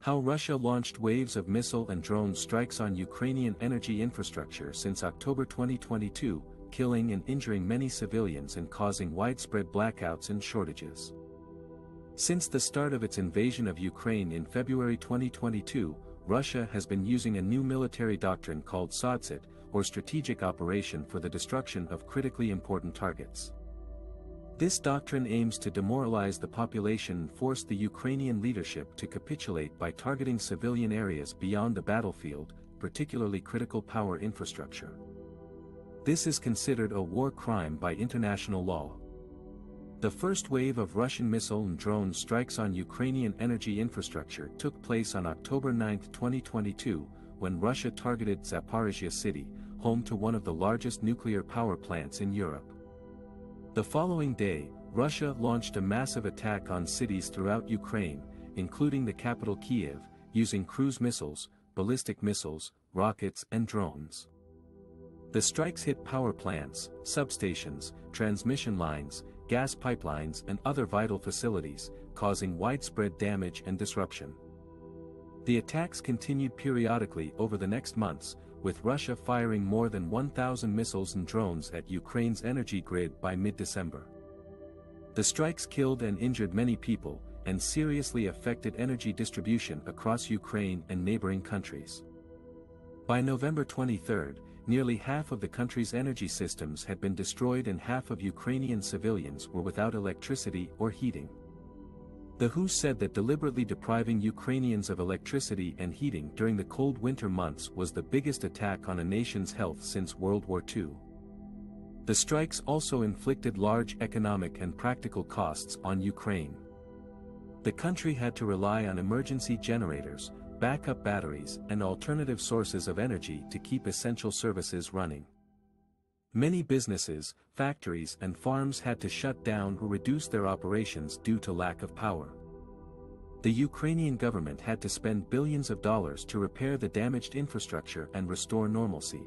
How Russia launched waves of missile and drone strikes on Ukrainian energy infrastructure since October 2022, killing and injuring many civilians and causing widespread blackouts and shortages. Since the start of its invasion of Ukraine in February 2022, Russia has been using a new military doctrine called Sotsit, or Strategic Operation for the Destruction of Critically Important Targets. This doctrine aims to demoralize the population and force the Ukrainian leadership to capitulate by targeting civilian areas beyond the battlefield, particularly critical power infrastructure. This is considered a war crime by international law. The first wave of Russian missile and drone strikes on Ukrainian energy infrastructure took place on October 9, 2022, when Russia targeted Zaporizhzhia city, home to one of the largest nuclear power plants in Europe. The following day, Russia launched a massive attack on cities throughout Ukraine, including the capital Kiev, using cruise missiles, ballistic missiles, rockets and drones. The strikes hit power plants, substations, transmission lines, gas pipelines and other vital facilities, causing widespread damage and disruption. The attacks continued periodically over the next months, with Russia firing more than 1,000 missiles and drones at Ukraine's energy grid by mid-December. The strikes killed and injured many people, and seriously affected energy distribution across Ukraine and neighboring countries. By November 23, nearly half of the country's energy systems had been destroyed and half of Ukrainian civilians were without electricity or heating. The WHO said that deliberately depriving Ukrainians of electricity and heating during the cold winter months was the biggest attack on a nation's health since World War II. The strikes also inflicted large economic and practical costs on Ukraine. The country had to rely on emergency generators, backup batteries, and alternative sources of energy to keep essential services running. Many businesses, factories and farms had to shut down or reduce their operations due to lack of power. The Ukrainian government had to spend billions of dollars to repair the damaged infrastructure and restore normalcy.